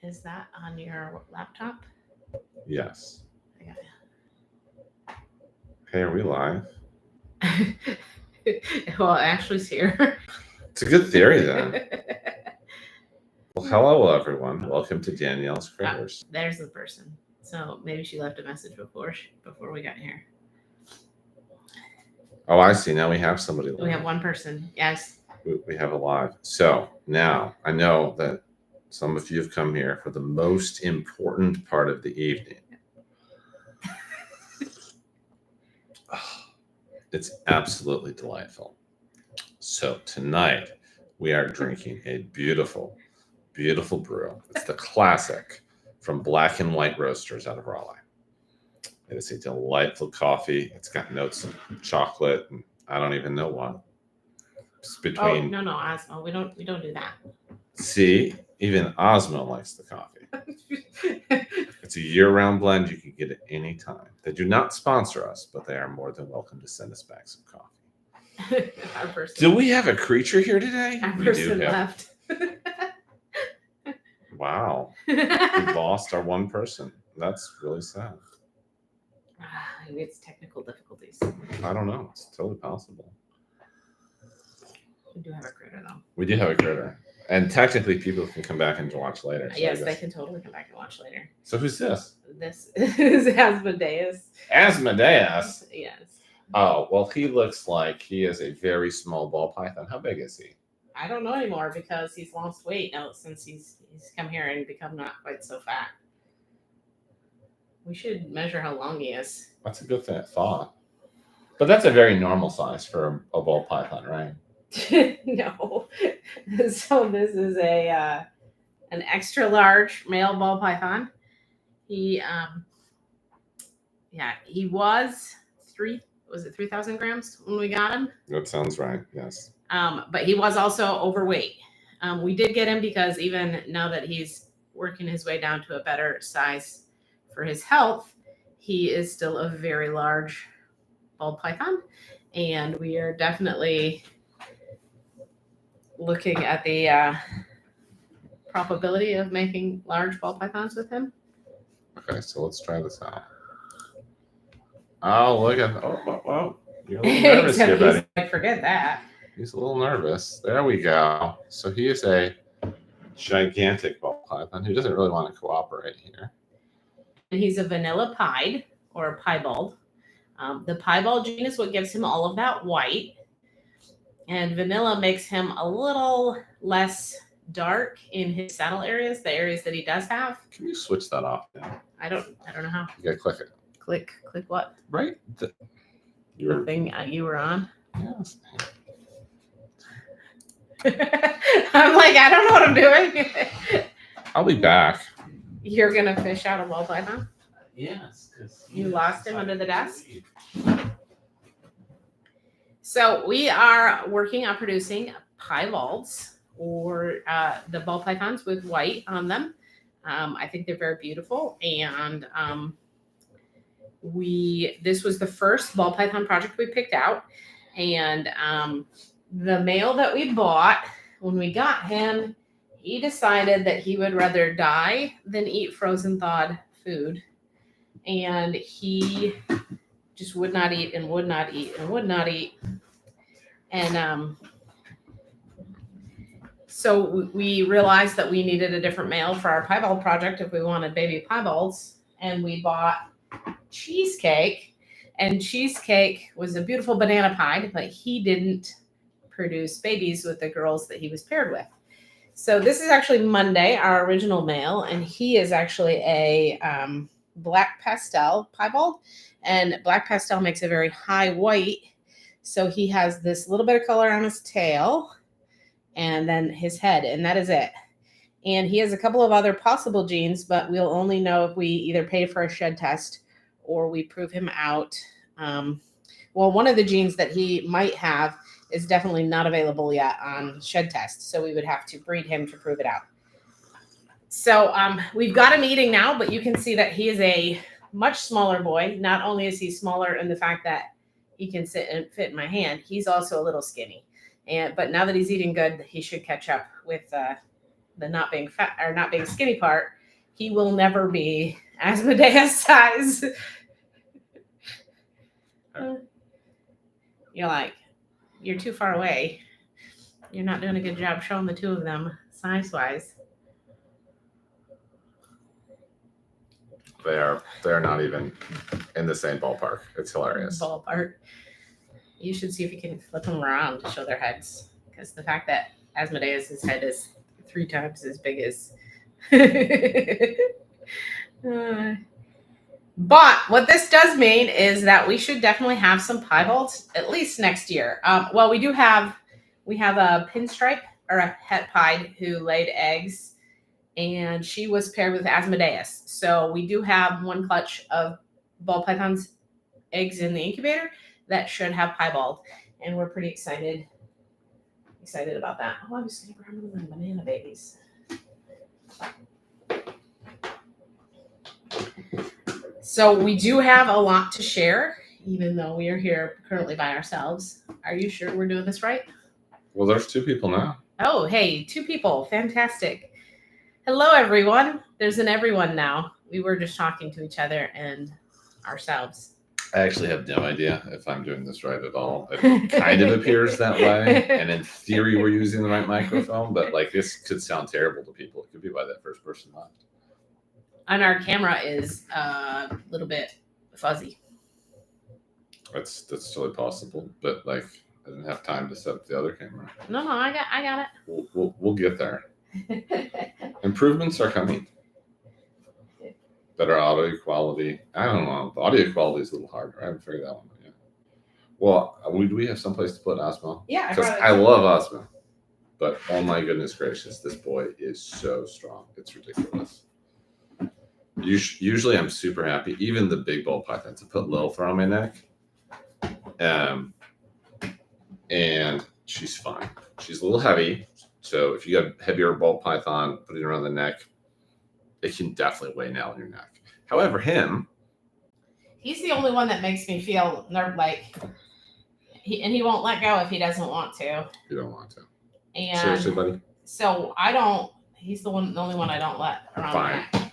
Is that on your laptop? Yes. I got Hey, are we live? it. Well, Ashley's here. It's a good theory then. Well, hello everyone. Welcome to Danielle's Critters. There's the person. So maybe she left a message before we got here. Oh, I see. Now we have somebody live. We have one person. Yes. We have a live. So now I know that some of you have come here for the most important part of the evening. It's absolutely delightful. So tonight we are drinking a beautiful, beautiful brew. It's the classic from Black and White Roasters out of Raleigh. It is a delightful coffee. It's got notes of chocolate and I don't even know what. It's between. Oh no, Osmo. We don't do that. See, even Osmo likes the coffee. It's a year-round blend. You can get it any time. They do not sponsor us, but they are more than welcome to send us back some coffee. Our person. Do we have a creature here today? Our We person do have. left. Wow, we lost our one person. That's really sad. Maybe it's technical difficulties. I don't know. It's totally possible. We do have a critter though. We do have a critter. And technically, people can come back and watch later. So Yes, they can totally come back and watch later. So who's this? This is Asmodeus. Asmodeus? Yes. Oh, well, he looks like he is a very small ball python. How big is he? I don't know anymore because he's lost weight now since he's come here and become not quite so fat. We should measure how long he is. That's a good thought. But that's a very normal size for a ball python, right? No. So this is an extra large male ball python. He was 3,000 grams when we got him? That sounds right, yes. But he was also overweight. We did get him because even now that he's working his way down to a better size for his health, he is still a very large ball python. And we are definitely looking at the probability of making large ball pythons with him. Okay, so let's try this out. Oh, look at oh. You're a little nervous here, buddy. I forget that. He's a little nervous. There we go. So he is a gigantic ball python who doesn't really want to cooperate here. And he's a vanilla pied or a piebald. The piebald gene is what gives him all of that white. And vanilla makes him a little less dark in his saddle areas, the areas that he does have. Can you switch that off now? I don't know how. You gotta click it. Click what? Right. The thing you were on. Yes. I'm like, I don't know what I'm doing. I'll be back. You're gonna fish out a ball python? Yes. You lost him under the desk? So we are working on producing piebalds or the ball pythons with white on them. I think they're very beautiful. And this was the first ball python project we picked out. And the male that we bought, when we got him, he decided that he would rather die than eat frozen thawed food. And he just would not eat and would not eat and would not eat. And so we realized that we needed a different male for our piebald project if we wanted baby piebalds. And we bought Cheesecake. And Cheesecake was a beautiful banana pied, but he didn't produce babies with the girls that he was paired with. So this is actually Monday, our original male, and he is actually a black pastel piebald. And black pastel makes a very high white. So he has this little bit of color on his tail and then his head, and that is it. And he has a couple of other possible genes, but we'll only know if we either pay for a shed test or we prove him out. Well, one of the genes that he might have is definitely not available yet on shed tests. So we would have to breed him to prove it out. So we've got him eating now, but you can see that he is a much smaller boy. Not only is he smaller in the fact that he can sit and fit in my hand, he's also a little skinny. But now that he's eating good, he should catch up with the not being fat or not being skinny part, he will never be Asmodeus size. You're like, you're too far away. You're not doing a good job showing the two of them size-wise. They're not even in the same ballpark. It's hilarious. Ballpark. You should see if you can flip them around to show their heads, because the fact that Asmodeus's head is 3 times as big as. But what this does mean is that we should definitely have some piebalds at least next year. Well, we have a pinstripe or a het pied who laid eggs, and she was paired with Asmodeus. So we do have 1 clutch of ball python's eggs in the incubator that should have piebald, and we're pretty excited about that. Oh, I was going to grab one of them banana babies. So we do have a lot to share, even though we are here currently by ourselves. Are you sure we're doing this right? Well, there's 2 people now. Oh, hey, 2 people. Fantastic. Hello, everyone. There's an everyone now. We were just talking to each other and ourselves. I actually have no idea if I'm doing this right at all. It kind of appears that way. And in theory, we're using the right microphone, but like this could sound terrible to people. It could be why that first person left. And our camera is a little bit fuzzy. That's totally possible, but like I didn't have time to set up the other camera. No, I got it. We'll get there. Improvements are coming. Better audio quality. I don't know. The audio quality is a little harder. I haven't figured that one out yet. Well, do we have someplace to put Osmo? Yeah, because I love Osmo. But oh my goodness gracious, this boy is so strong. It's ridiculous. Usually I'm super happy. Even the big ball pythons, I put Lil around my neck. And she's fine. She's a little heavy. So if you got a heavier ball python, putting it around the neck, it can definitely weigh nail in your neck. However, he's the only one that makes me feel like he won't let go if he doesn't want to. You don't want to. And seriously, buddy. So I don't. He's the only one I don't let around. Fine. My neck.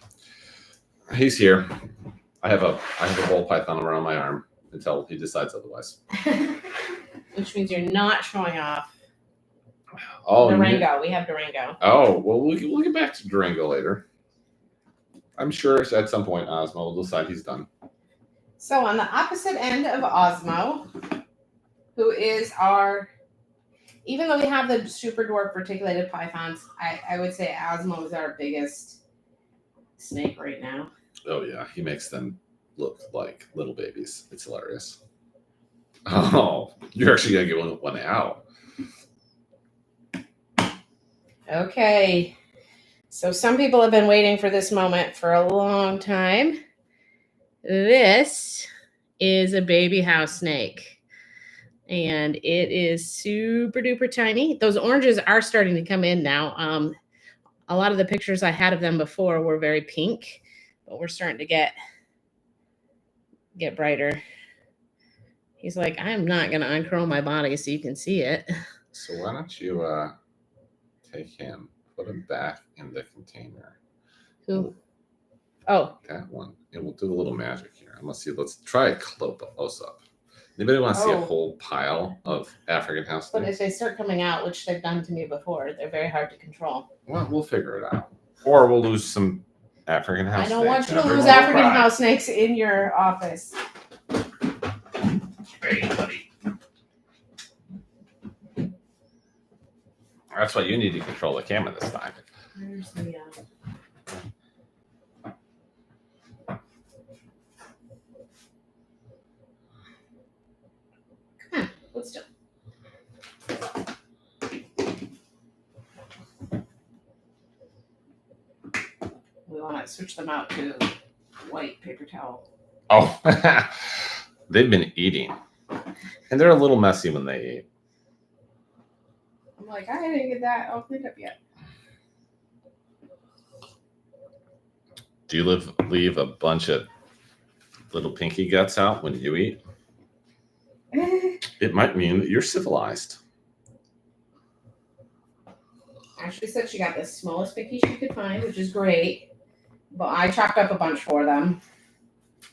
He's here. I have a ball python around my arm until he decides otherwise. Which means you're not showing off. Oh, Durango. We have Durango. Oh, well, we'll get back to Durango later. I'm sure at some point Osmo will decide he's done. So on the opposite end of Osmo, who is even though we have the super dwarf reticulated pythons, I would say Osmo is our biggest snake right now. Oh yeah, he makes them look like little babies. It's hilarious. Oh, you're actually gonna get one out. Okay. So some people have been waiting for this moment for a long time. This is a baby house snake. And it is super duper tiny. Those oranges are starting to come in now. A lot of the pictures I had of them before were very pink, but we're starting to get brighter. He's like, I'm not going to uncurl my body so you can see it. So why don't you take him, put him back in the container. Who? Oh. That one. And we'll do a little magic here. Let's try a close up. Anybody want to see a whole pile of African house snakes? But if they start coming out, which they've done to me before, they're very hard to control. Well, we'll figure it out. Or we'll lose some African house snakes. I don't want you to lose African house snakes in your office. Hey, buddy. That's why you need to control the camera this time. Where's the, Come on, let's do it. We want to switch them out to white paper towel. Oh, they've been eating. And they're a little messy when they eat. I'm like, I didn't get that all cleaned up yet. Do you leave a bunch of little pinky guts out when you eat? It might mean that you're civilized. Ashley said she got the smallest picky she could find, which is great. But I chopped up a bunch for them.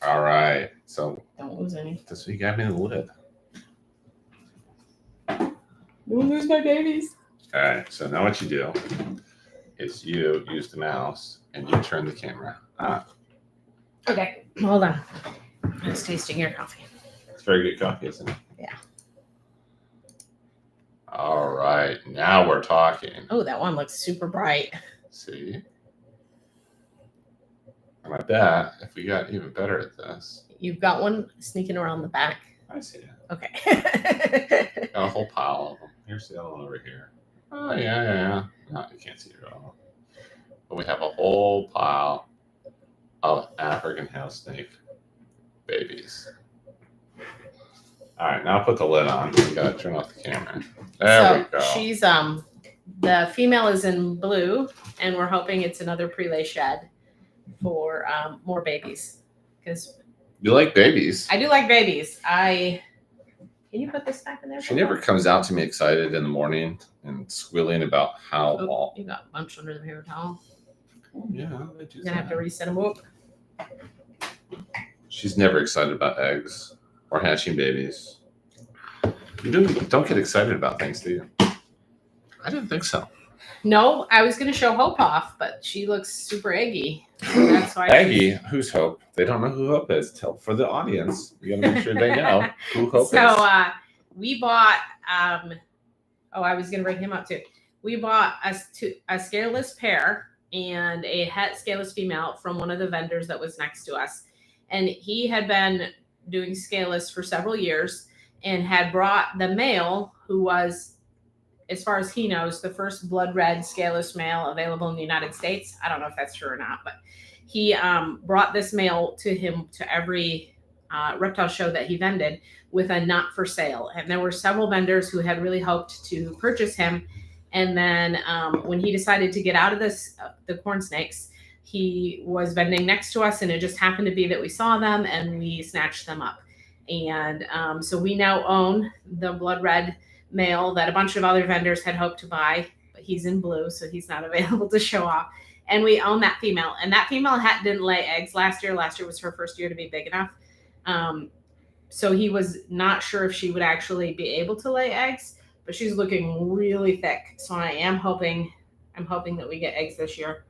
All right. So Don't lose any. this week got me the lid. Don't lose my babies. All right. So now what you do is you use the mouse and you turn the camera on. Okay, hold on. I was tasting your coffee. It's very good coffee, isn't it? Yeah. All right. Now we're talking. Oh, that one looks super bright. See? And I bet if we got even better at this. You've got one sneaking around the back. I see it. Okay. Got a whole pile of them. Here's the other one over here. Oh, yeah. No, you can't see it at all. But we have a whole pile of African house snake babies. All right, now put the lid on. We gotta turn off the camera. There we go. She's the female is in blue, and we're hoping it's another prelay shed for more babies. Because You like babies. I do like babies. Can you put this back in there? She never comes out to me excited in the morning and squealing about how all. You got a bunch under the paper towel. Yeah, You're gonna have to reset them up. She's never excited about eggs or hatching babies. You don't get excited about things, do you? I didn't think so. No, I was gonna show Hope off, but she looks super eggy. So that's why. Aggie, who's Hope? They don't know who Hope is. Tell for the audience. We gotta make sure they know who Hope is. So we bought. I was gonna bring him up too. We bought a scaleless pair and a het scaleless female from one of the vendors that was next to us, and he had been doing scaleless for several years and had brought the male, who was, as far as he knows, the first blood red scaleless male available in the United States. I don't know if that's true or not, but he brought this male to him to every reptile show that he vended with a not for sale. And there were several vendors who had really hoped to purchase him. And then when he decided to get out of the corn snakes, he was vending next to us, and it just happened to be that we saw them and we snatched them up. And so we now own the blood red male that a bunch of other vendors had hoped to buy, but he's in blue, so he's not available to show off. And we own that female, and that female didn't lay eggs last year. Last year was her first year to be big enough. So he was not sure if she would actually be able to lay eggs, but she's looking really thick. So I'm hoping that we get eggs this year.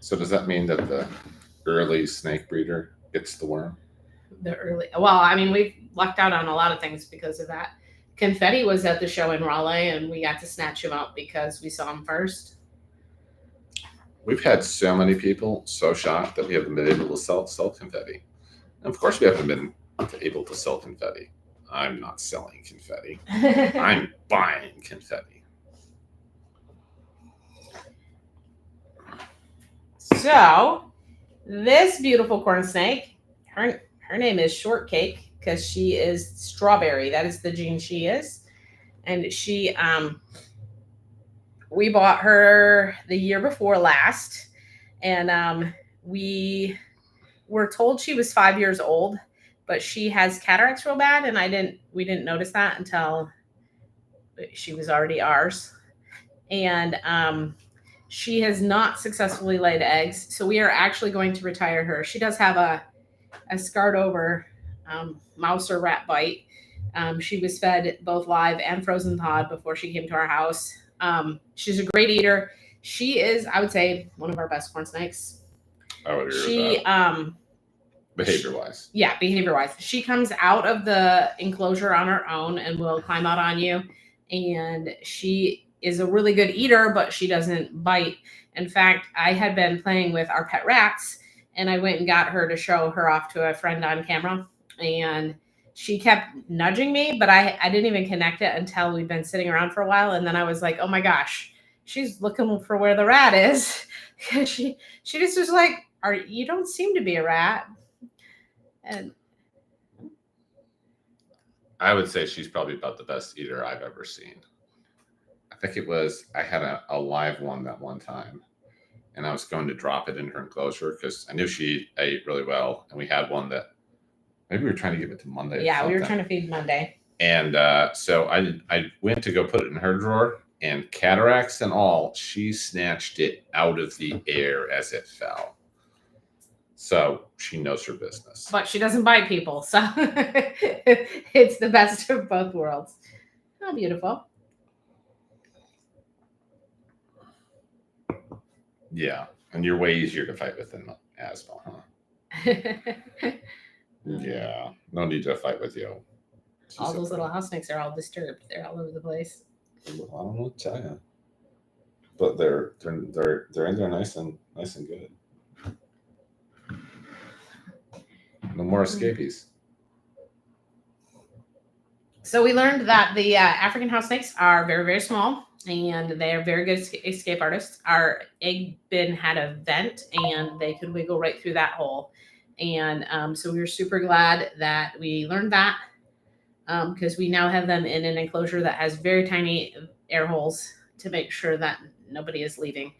So does that mean that the early snake breeder gets the worm? We've lucked out on a lot of things because of that. Confetti was at the show in Raleigh, and we got to snatch him up because we saw him first. We've had so many people so shocked that we haven't been able to sell confetti. And of course, we haven't been able to sell confetti. I'm not selling confetti. I'm buying confetti. So, this beautiful corn snake, her name is Shortcake because she is strawberry. That is the gene she is. And she, we bought her the year before last. And we were told she was 5 years old, but she has cataracts real bad. And we didn't notice that until she was already ours. And she has not successfully laid eggs. So we are actually going to retire her. She does have a scarred over mouse or rat bite. She was fed both live and frozen thawed before she came to our house. She's a great eater. She is, I would say, one of our best corn snakes. I would agree with that. Behavior-wise. Yeah, behavior-wise. She comes out of the enclosure on her own and will climb out on you. And she is a really good eater, but she doesn't bite. In fact, I had been playing with our pet rats, and I went and got her to show her off to a friend on camera. And she kept nudging me, but I didn't even connect it until we'd been sitting around for a while. And then I was like, oh my gosh, she's looking for where the rat is. she just was like, you don't seem to be a rat. And I would say she's probably about the best eater I've ever seen. I think it was, I had a live one that one time, and I was going to drop it in her enclosure because I knew she ate really well. And we had one that maybe we were trying to give it to Monday. Yeah, we were trying to feed Monday. And so I went to go put it in her drawer, And cataracts and all, she snatched it out of the air as it fell. So she knows her business. But she doesn't bite people, so it's the best of both worlds. How beautiful. Yeah, and you're way easier to fight with than asthma, huh? Yeah, no need to fight with you. All those little house snakes are all disturbed. They're all over the place. I don't know what to tell you, but they're in there nice and good. No more escapees. So we learned that the African house snakes are very, very small, and they are very good escape artists. Our egg bin had a vent, and they could wiggle right through that hole. And so we were super glad that we learned that, because we now have them in an enclosure that has very tiny air holes to make sure that nobody is leaving.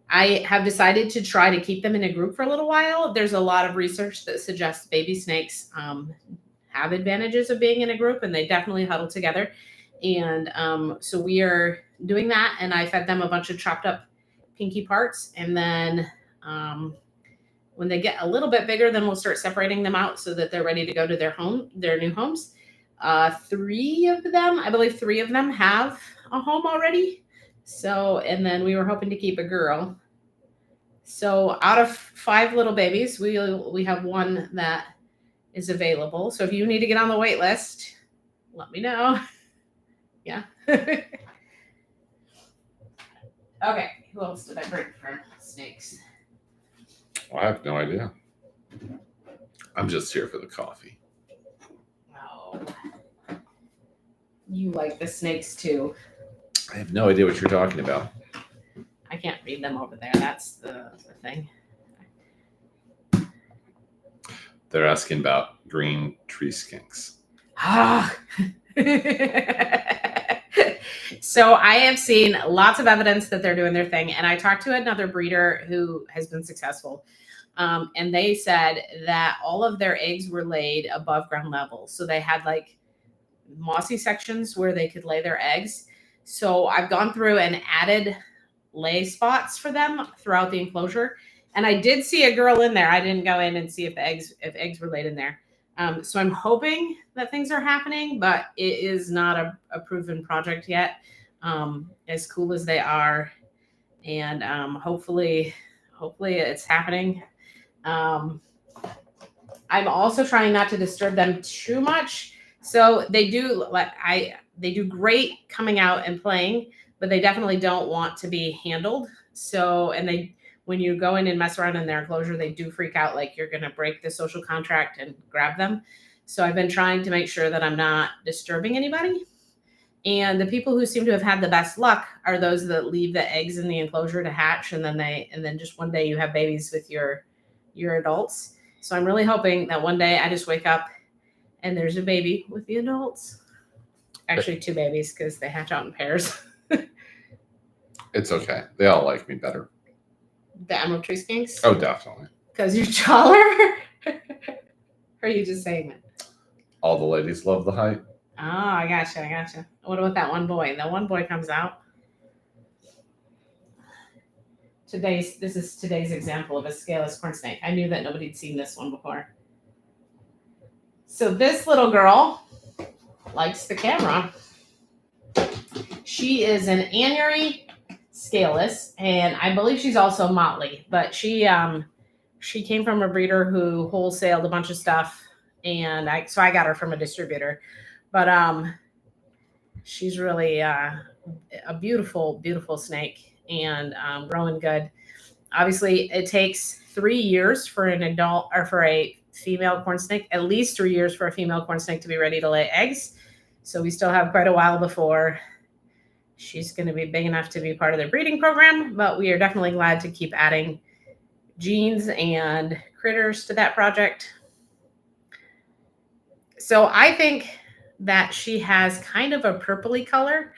I have decided to try to keep them in a group for a little while. There's a lot of research that suggests baby snakes have advantages of being in a group, and they definitely huddle together. And so we are doing that, and I fed them a bunch of chopped up pinky parts, and then when they get a little bit bigger, then we'll start separating them out so that they're ready to go to their new homes. I believe three of them have a home already. So, and then we were hoping to keep a girl. So out of 5 little babies, we have one that is available. So if you need to get on the wait list, let me know. Yeah. Okay. Who else did I bring for snakes? Well, I have no idea. I'm just here for the coffee. Oh. You like the snakes too. I have no idea what you're talking about. I can't read them over there. That's the thing. They're asking about green tree skinks. Ah. So I have seen lots of evidence that they're doing their thing. And I talked to another breeder who has been successful. And they said that all of their eggs were laid above ground level. So they had like mossy sections where they could lay their eggs. So I've gone through and added lay spots for them throughout the enclosure. And I did see a girl in there. I didn't go in and see if eggs were laid in there. So I'm hoping that things are happening, but it is not a proven project yet. As cool as they are, and hopefully it's happening. I'm also trying not to disturb them too much. So they do great coming out and playing, but they definitely don't want to be handled. So, and when you go in and mess around in their enclosure, they do freak out like you're going to break the social contract and grab them. So I've been trying to make sure that I'm not disturbing anybody. And the people who seem to have had the best luck are those that leave the eggs in the enclosure to hatch, and then just one day you have babies with your adults. So I'm really hoping that one day I just wake up and there's a baby with the adults. Actually, 2 babies because they hatch out in pairs. It's okay. They all like me better. The emerald tree skinks? Oh, definitely. Because you're taller? Or are you just saying it? All the ladies love the height. Oh, I gotcha. What about that one boy? That one boy comes out. This is today's example of a scaleless corn snake. I knew that nobody'd seen this one before. So this little girl likes the camera. She is an anuary scaleless, and I believe she's also motley, but she came from a breeder who wholesaled a bunch of stuff, and I got her from a distributor. But she's really a beautiful, beautiful snake, and growing good. Obviously, it takes 3 years for an adult or for a female corn snake, at least 3 years for a female corn snake to be ready to lay eggs. So we still have quite a while before she's going to be big enough to be part of the breeding program, but we are definitely glad to keep adding genes and critters to that project. So I think that she has kind of a purpley color,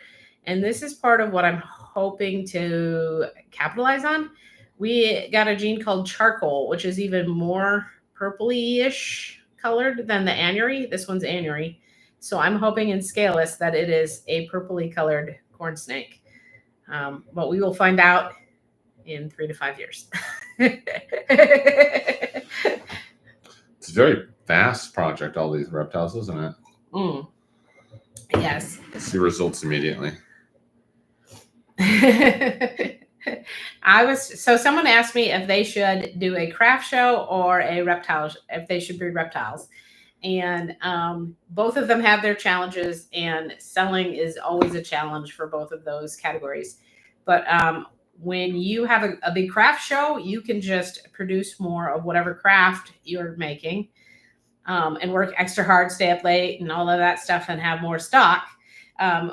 and this is part of what I'm hoping to capitalize on. We got a gene called charcoal, which is even more purpley-ish colored than the anuary. This one's anuary. So I'm hoping in scaleless that it is a purpley colored corn snake. But we will find out in 3 to 5 years. It's a very fast project, all these reptiles, isn't it? Yes. See results immediately. Someone asked me if they should do a craft show or a reptile, if they should breed reptiles. And both of them have their challenges, and selling is always a challenge for both of those categories. But when you have a big craft show, you can just produce more of whatever craft you're making, and work extra hard, stay up late and all of that stuff, and have more stock.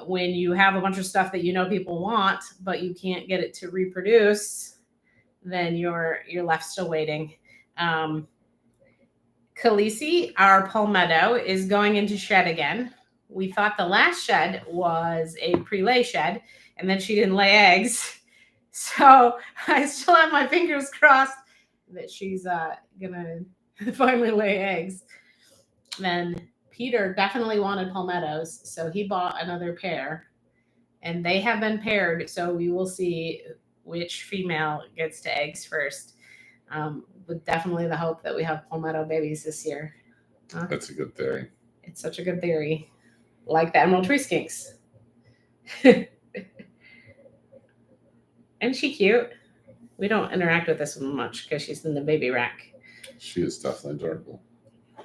When you have a bunch of stuff that you know people want, but you can't get it to reproduce, then you're left still waiting. Khaleesi, our palmetto, is going into shed again. We thought the last shed was a pre-lay shed, and then she didn't lay eggs. So I still have my fingers crossed that she's gonna finally lay eggs. Then Peter definitely wanted palmettos, so he bought another pair, and they have been paired. So we will see which female gets to eggs first. With definitely the hope that we have palmetto babies this year. That's a good theory. It's such a good theory. Like the emerald tree skinks. Isn't she cute? We don't interact with this one much because she's in the baby rack. She is definitely adorable.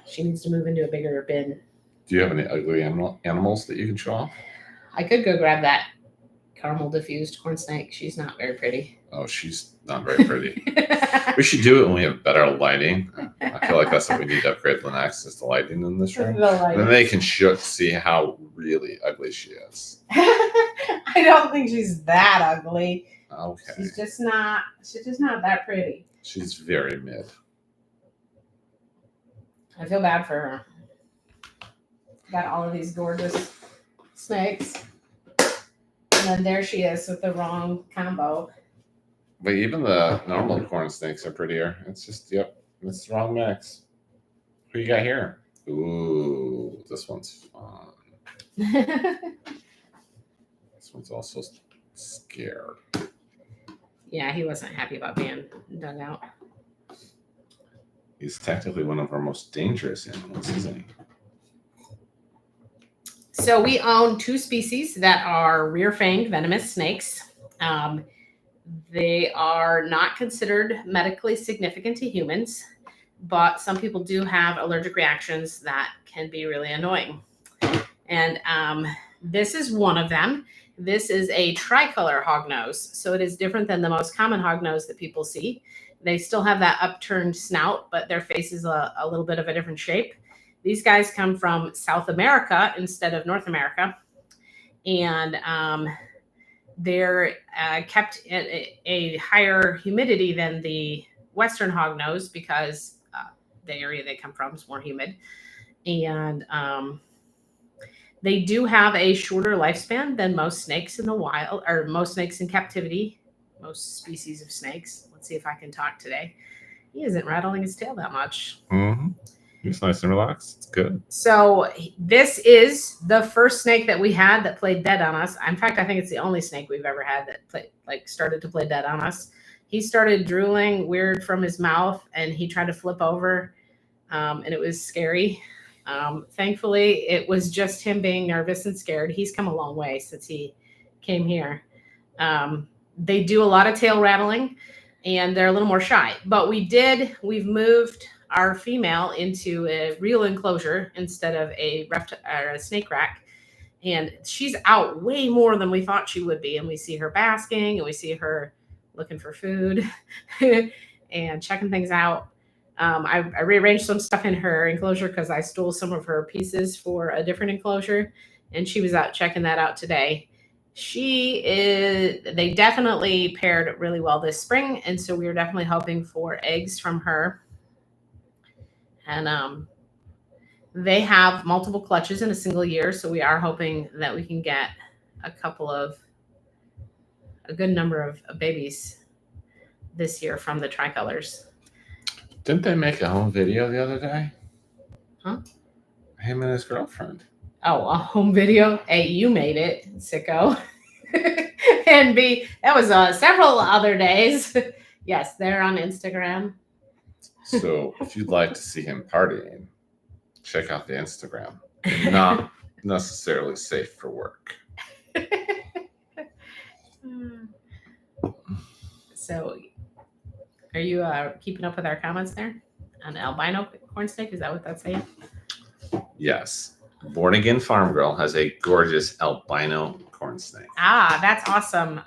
She needs to move into a bigger bin. Do you have any ugly animals that you can show off? I could go grab that caramel diffused corn snake. She's not very pretty. Oh, she's not very pretty. We should do it when we have better lighting. I feel like that's what we need to upgrade the next, is the lighting in this room. And then they can see how really ugly she is. I don't think she's that ugly. Okay. She's just not that pretty. She's very mid. I feel bad for her. Got all of these gorgeous snakes. And then there she is with the wrong combo. But even the normal corn snakes are prettier. It's just, it's the wrong mix. Who you got here? Ooh, this one's fun. This one's also scared. Yeah, he wasn't happy about being dug out. He's technically one of our most dangerous animals, isn't he? So we own 2 species that are rear-fanged venomous snakes. They are not considered medically significant to humans, but some people do have allergic reactions that can be really annoying. And this is one of them. This is a tricolor hognose, so it is different than the most common hognose that people see. They still have that upturned snout, but their face is a little bit of a different shape. These guys come from South America instead of North America, and they're kept at a higher humidity than the Western hognose because the area they come from is more humid. And they do have a shorter lifespan than most snakes in the wild, or most snakes in captivity, most species of snakes. Let's see if I can talk today. He isn't rattling his tail that much. Mm-hmm. He's nice and relaxed. It's good. So this is the first snake that we had that played dead on us. In fact, I think it's the only snake we've ever had that started to play dead on us. He started drooling weird from his mouth, and he tried to flip over, and it was scary. Thankfully, it was just him being nervous and scared. He's come a long way since he came here. They do a lot of tail rattling, and they're a little more shy. But we've moved our female into a real enclosure instead of a snake rack. And she's out way more than we thought she would be. And we see her basking, and we see her looking for food and checking things out. I rearranged some stuff in her enclosure because I stole some of her pieces for a different enclosure, and she was out checking that out today. They definitely paired really well this spring, and so we are definitely hoping for eggs from her. And they have multiple clutches in a single year, so we are hoping that we can get a good number of babies this year from the tricolors. Didn't they make a home video the other day? Huh? Him and his girlfriend. Oh, a home video? Hey, you made it, sicko. And B, that was several other days. Yes, they're on Instagram. So if you'd like to see him partying, check out the Instagram. Not necessarily safe for work. So, are you keeping up with our comments there on albino corn snake? Is that what that's saying? Yes. Born Again Farm Girl has a gorgeous albino corn snake. Ah, that's awesome.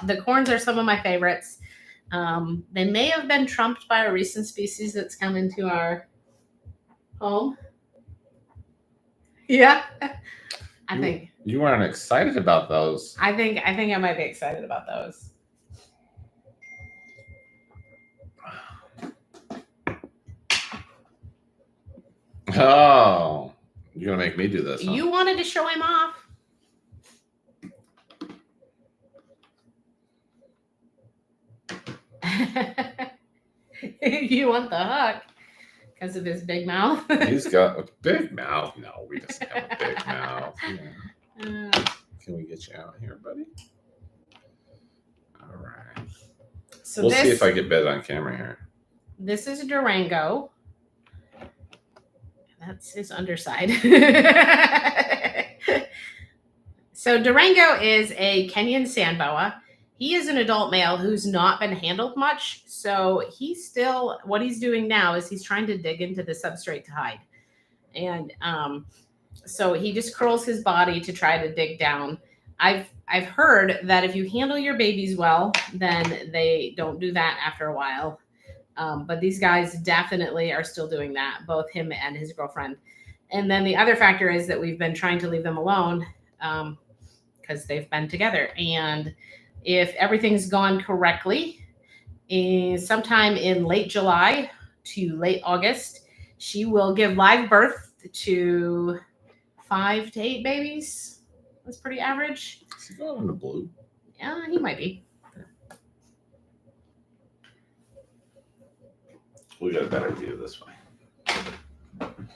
The corns are some of my favorites. They may have been trumped by a recent species that's come into our home. Yeah, I think You weren't excited about those. I think I might be excited about those. Oh, you're gonna make me do this, huh? You wanted to show him off. You want the hook because of his big mouth. He's got a big mouth. No, we just have a big mouth. Yeah. Can we get you out here, buddy? All right. So we'll see if I get better on camera here. This is Durango. That's his underside. So Durango is a Kenyan sand boa. He is an adult male who's not been handled much. So what he's doing now is he's trying to dig into the substrate to hide. And so he just curls his body to try to dig down. I've heard that if you handle your babies well, then they don't do that after a while. But these guys definitely are still doing that, both him and his girlfriend. And then the other factor is that we've been trying to leave them alone because they've been together. And if everything's gone correctly, sometime in late July to late August, she will give live birth to 5 to 8 babies. That's pretty average. Is he going in the blue? Yeah, he might be. We got a better view this way. I'm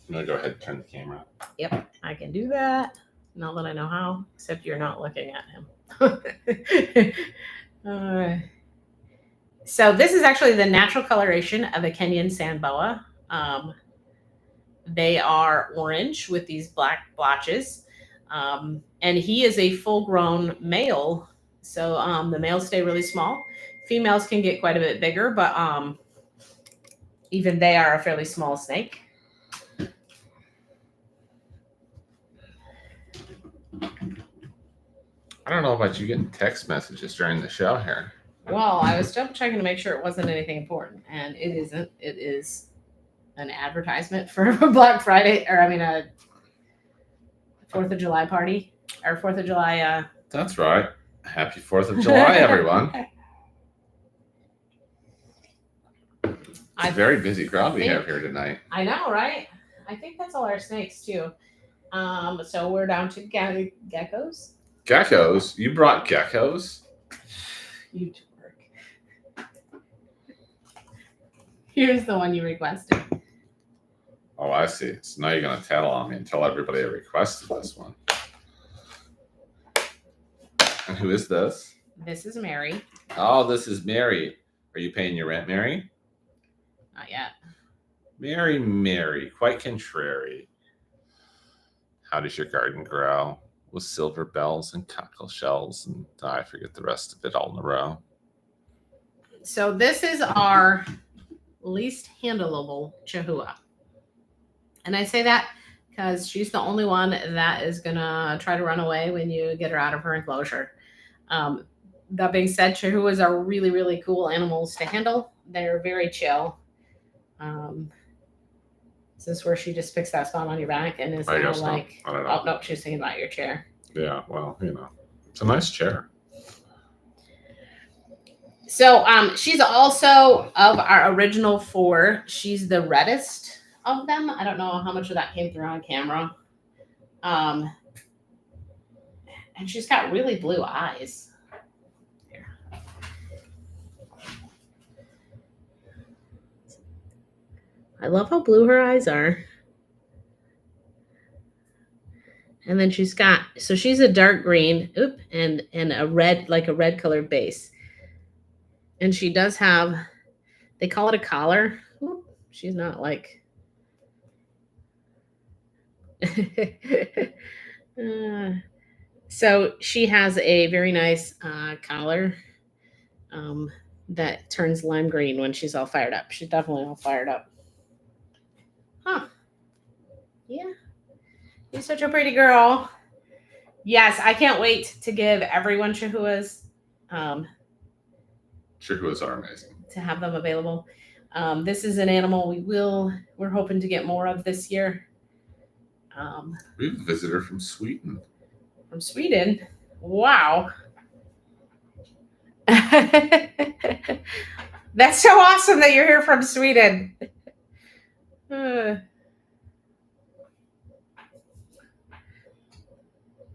gonna go ahead and turn the camera up. Yep, I can do that. Not that I know how, except you're not looking at him. So this is actually the natural coloration of a Kenyan sand boa. They are orange with these black blotches. And he is a full-grown male. So the males stay really small. Females can get quite a bit bigger, but even they are a fairly small snake. I don't know about you getting text messages during the show here. Well, I was double checking to make sure it wasn't anything important, and it isn't. It is an advertisement for a Black Friday, or a 4th of July party, or 4th of July. That's right. Happy 4th of July, everyone. It's a very busy crowd we have here tonight. I know, right? I think that's all our snakes too. So we're down to geckos. Geckos? You brought geckos? You twerk. Here's the one you requested. Oh, I see. So now you're going to tell on me and tell everybody I requested this one. And who is this? This is Mary. Oh, this is Mary. Are you paying your rent, Mary? Not yet. Mary, quite contrary. How does your garden grow? With silver bells and cockle shells, and I forget the rest of it all in a row. So this is our least handleable Chihuahua. And I say that because she's the only one that is going to try to run away when you get her out of her enclosure. That being said, Chihuahuas are really, really cool animals to handle. They're very chill. Is this where she just picks that spot on your back and is now like, I don't know. Oh, no, she's thinking about your chair. Yeah, well, it's a nice chair. So she's also, of our original 4, she's the reddest of them. I don't know how much of that came through on camera. And she's got really blue eyes. Here. I love how blue her eyes are. And then she's a dark green, and a red, like a red colored base. And she does have, they call it a collar. Oop, she's not like, so she has a very nice collar that turns lime green when she's all fired up. She's definitely all fired up. Huh. Yeah. You're such a pretty girl. Yes, I can't wait to give everyone chihuahuas. Chihuahuas are amazing. To have them available. This is an animal we're hoping to get more of this year. We have a visitor from Sweden. From Sweden? Wow. That's so awesome that you're here from Sweden.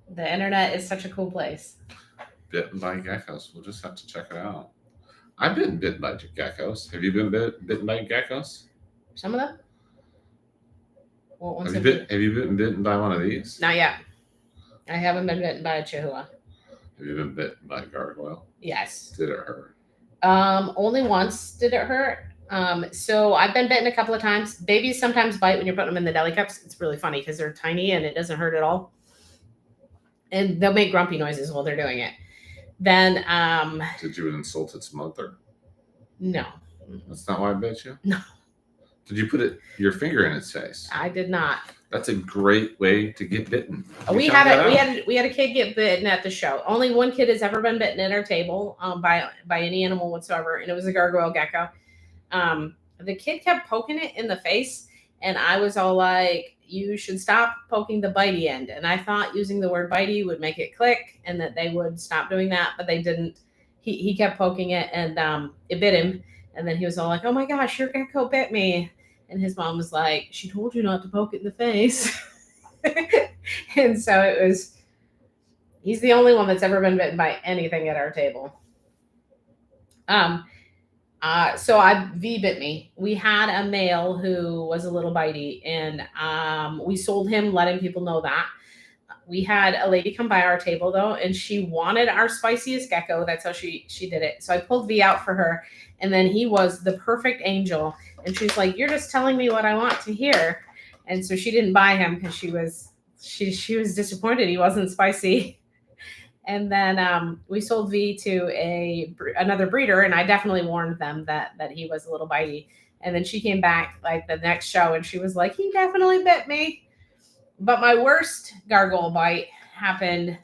The internet is such a cool place. Bitten by geckos. We'll just have to check it out. I've been bitten by geckos. Have you been bitten by geckos? Some of them? Have you been bitten by one of these? Not yet. I haven't been bitten by a chihuahua. Have you been bitten by a gargoyle? Yes. Did it hurt? Only once did it hurt. So I've been bitten a couple of times. Babies sometimes bite when you're putting them in the deli cups. It's really funny because they're tiny and it doesn't hurt at all. And they'll make grumpy noises while they're doing it. Then, did you insult its mother? No. That's not why I bit you? No. Did you put your finger in its face? I did not. That's a great way to get bitten. We had a kid get bitten at the show. Only one kid has ever been bitten at our table by any animal whatsoever, and it was a gargoyle gecko. The kid kept poking it in the face, and I was all like, you should stop poking the bitey end. And I thought using the word bitey would make it click and that they would stop doing that, but they didn't. He kept poking it, and it bit him. And then he was all like, oh my gosh, your gecko bit me. And his mom was like, she told you not to poke it in the face. And so he's the only one that's ever been bitten by anything at our table. So V bit me. We had a male who was a little bitey, and we sold him, letting people know that. We had a lady come by our table though, and she wanted our spiciest gecko. That's how she did it. So I pulled V out for her, and then he was the perfect angel. And she's like, "You're just telling me what I want to hear." And so she didn't buy him because she was disappointed he wasn't spicy. And then we sold V to another breeder, and I definitely warned them that he was a little bitey. And then she came back like the next show, and she was like, he definitely bit me. But my worst gargoyle bite happened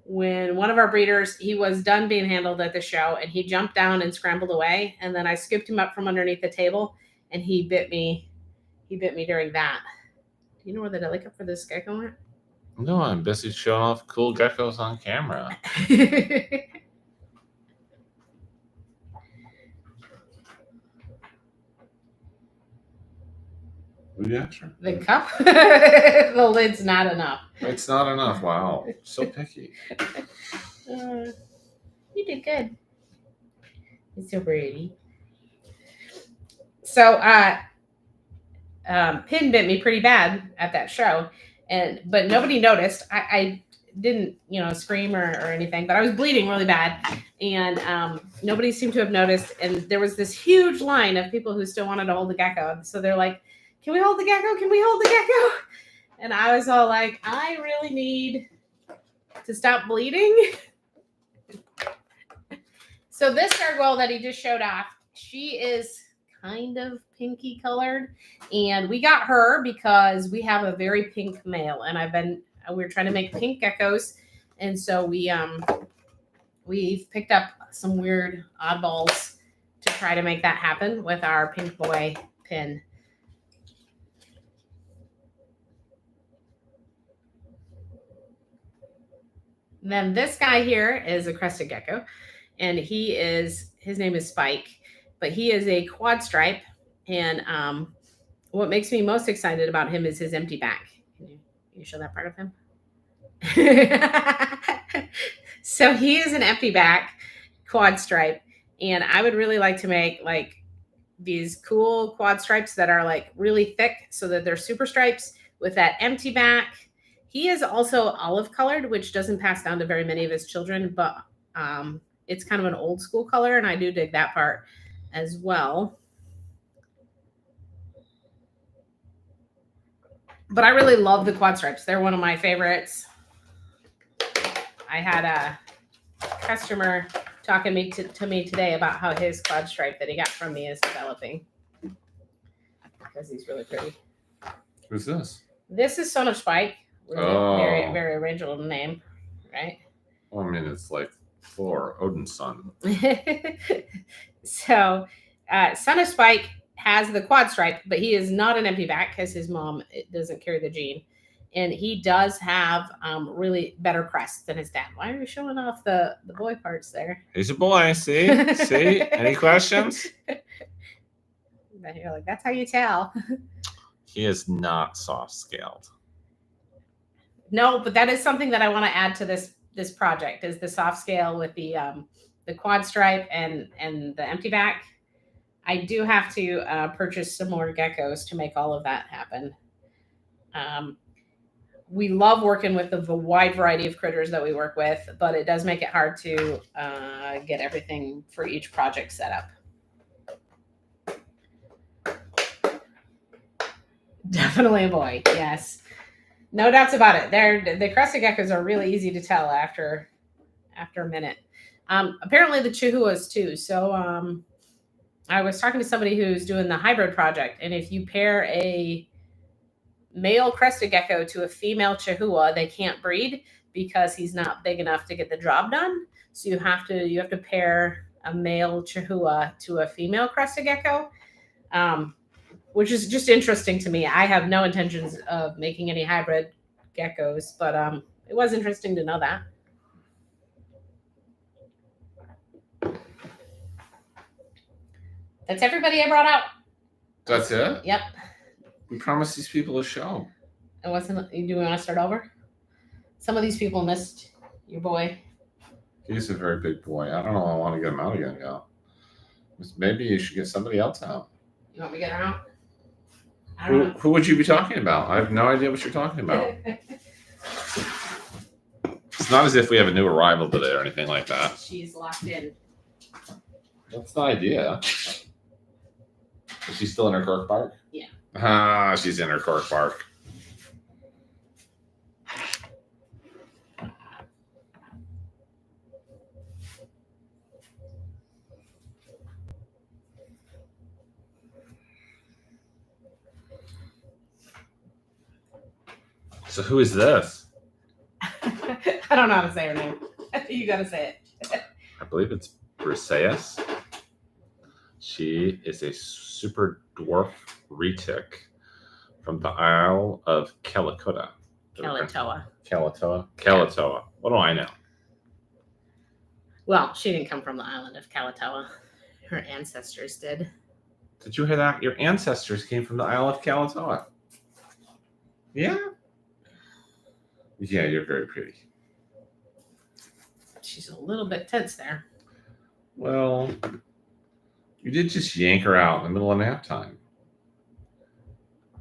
when one of our breeders, he was done being handled at the show, and he jumped down and scrambled away. And then I scooped him up from underneath the table, and he bit me. He bit me during that. Do you know where the deli cup for this gecko went? No, I'm busy showing off cool geckos on camera. Yeah, sure. The cup? The lid's not enough. It's not enough. Wow. So picky. You did good. It's so pretty. So, Pin bit me pretty bad at that show, but nobody noticed. I didn't, scream or anything, but I was bleeding really bad, and nobody seemed to have noticed. And there was this huge line of people who still wanted to hold the gecko. So they're like, "Can we hold the gecko? Can we hold the gecko?" And I was all like, "I really need to stop bleeding." So this gargoyle that he just showed off, she is kind of pinky colored, and we got her because we have a very pink male, and we're trying to make pink geckos, and so we've picked up some weird oddballs to try to make that happen with our pink boy Pin. And then this guy here is a crested gecko, and his name is Spike, but he is a quad stripe. And what makes me most excited about him is his empty back. Can you show that part of him? So he is an empty back quad stripe, and I would really like to make like these cool quad stripes that are like really thick so that they're super stripes with that empty back. He is also olive colored, which doesn't pass down to very many of his children, but it's kind of an old school color, and I do dig that part as well. But I really love the quad stripes. They're one of my favorites. I had a customer talking to me today about how his quad stripe that he got from me is developing, because he's really pretty. Who's this? This is Son of Spike. Oh. Very, very original name, right? Well, I mean, it's like Thor, Odin's son. So, Son of Spike has the quad stripe, but he is not an empty back because his mom doesn't carry the gene. And he does have really better crests than his dad. Why are you showing off the boy parts there? He's a boy. See? See? Any questions? But you're like, that's how you tell. He is not soft scaled. No, but that is something that I want to add to this project, is the soft scale with the quad stripe and the empty back. I do have to purchase some more geckos to make all of that happen. We love working with the wide variety of critters that we work with, but it does make it hard to get everything for each project set up. Definitely a boy, yes. No doubts about it. The crested geckos are really easy to tell after a minute. Apparently the chihuahuas too. So I was talking to somebody who's doing the hybrid project, and if you pair a male crested gecko to a female chihuahua, they can't breed because he's not big enough to get the job done. So you have to pair a male chihuahua to a female crested gecko, which is just interesting to me. I have no intentions of making any hybrid geckos, but it was interesting to know that. That's everybody I brought out. That's it? Yep. We promised these people a show. It wasn't. Do we want to start over? Some of these people missed your boy. He's a very big boy. I don't know. I want to get him out again, yeah. Maybe you should get somebody else out. You want me to get her out? Who would you be talking about? I have no idea what you're talking about. It's not as if we have a new arrival today or anything like that. She's locked in. That's the idea. Is she still in her cork bark? Yeah. Ah, she's in her cork bark. So who is this? I don't know how to say her name. You got to say it. I believe it's Briseis. She is a super dwarf retic from the Isle of Calicotta. Kalatoa. What do I know? Well, she didn't come from the island of Kalatoa. Her ancestors did. Did you hear that? Your ancestors came from the Isle of Kalatoa. Yeah? Yeah, you're very pretty. She's a little bit tense there. Well, you did just yank her out in the middle of nap time.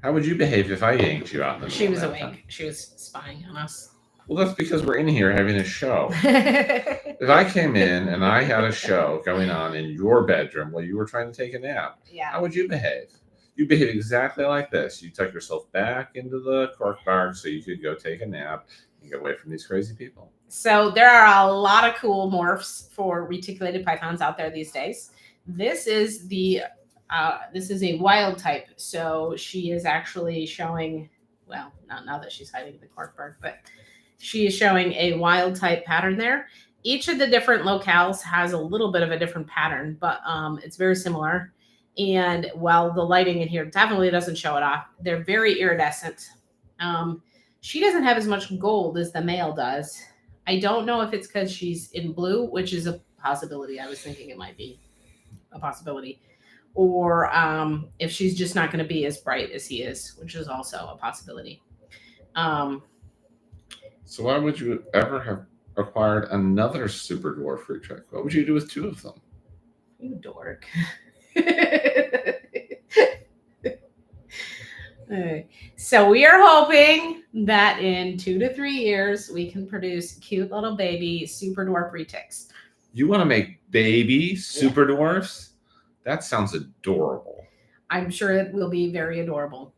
How would you behave if I yanked you out in the middle She of was nap awake. time? She was spying on us. Well, that's because we're in here having a show. If I came in and I had a show going on in your bedroom while you were trying to take a nap, Yeah. how would you behave? You behave exactly like this. You tuck yourself back into the cork bark so you could go take a nap and get away from these crazy people. So there are a lot of cool morphs for reticulated pythons out there these days. This is a wild type. So she is actually showing, well, not now that she's hiding the cork bark, but she is showing a wild type pattern there. Each of the different locales has a little bit of a different pattern, but it's very similar. And while the lighting in here definitely doesn't show it off, they're very iridescent. She doesn't have as much gold as the male does. I don't know if it's because she's in blue, which is a possibility. I was thinking it might be a possibility. Or if she's just not going to be as bright as he is, which is also a possibility. So why would you ever have acquired another super dwarf fruit trick? What would you do with two of them? You dork. So we are hoping that in 2 to 3 years, we can produce cute little baby super dwarf retics. You want to make baby super dwarfs? That sounds adorable. I'm sure it will be very adorable.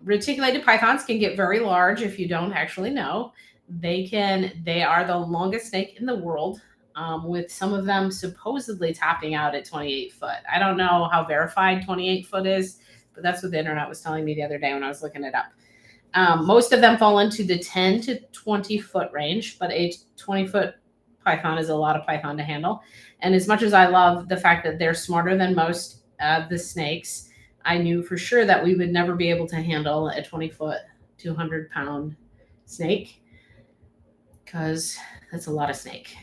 Reticulated pythons can get very large if you don't actually know. They are the longest snake in the world, with some of them supposedly topping out at 28 foot. I don't know how verified 28 foot is, but that's what the internet was telling me the other day when I was looking it up. Most of them fall into the 10 to 20 foot range, but a 20 foot python is a lot of python to handle. And as much as I love the fact that they're smarter than most of the snakes, I knew for sure that we would never be able to handle a 20 foot, 200 pound snake, because that's a lot of snake.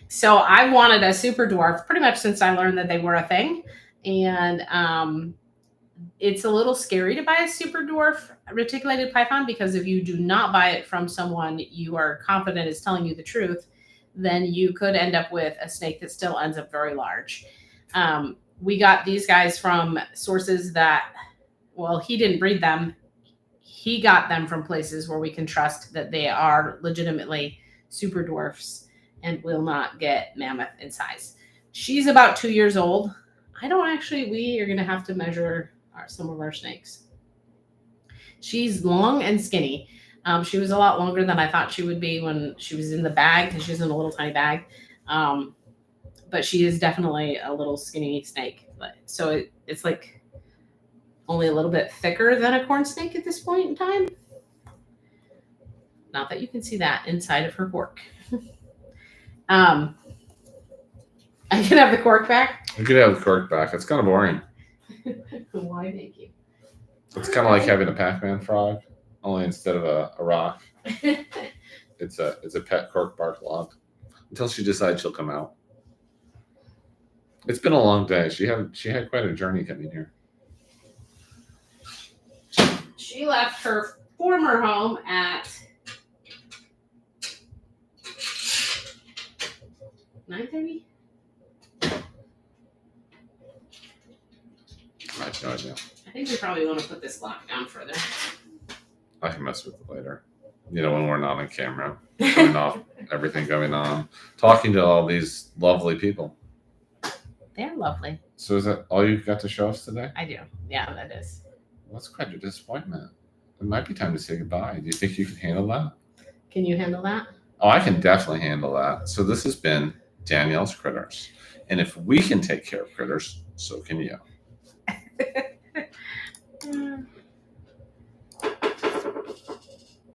So I wanted a super dwarf pretty much since I learned that they were a thing. And it's a little scary to buy a super dwarf reticulated python, because if you do not buy it from someone you are confident is telling you the truth, then you could end up with a snake that still ends up very large. We got these guys from sources that, well, he didn't breed them. He got them from places where we can trust that they are legitimately super dwarfs and will not get mammoth in size. She's about 2 years old. We are going to have to measure some of our snakes. She's long and skinny. She was a lot longer than I thought she would be when she was in the bag, because she's in a little tiny bag. But she is definitely a little skinny snake. So it's like only a little bit thicker than a corn snake at this point in time. Not that you can see that inside of her cork. I can have the cork back. You could have the cork back. It's kind of boring. Why, thank you. It's kind of like having a Pac-Man frog, only instead of a rock, it's a pet cork bark log. Until she decides she'll come out. It's been a long day. She had quite a journey coming here. She left her former home at 9:30. I have no idea. I think we probably want to put this lock down further. I can mess with it later. You know, when we're not on camera, showing off everything going on, talking to all these lovely people. They're lovely. So is that all you've got to show us today? I do. Yeah, that is. Well, that's quite a disappointment. It might be time to say goodbye. Do you think you can handle that? Can you handle that? Oh, I can definitely handle that. So this has been Danielle's Critters. And if we can take care of critters, so can you.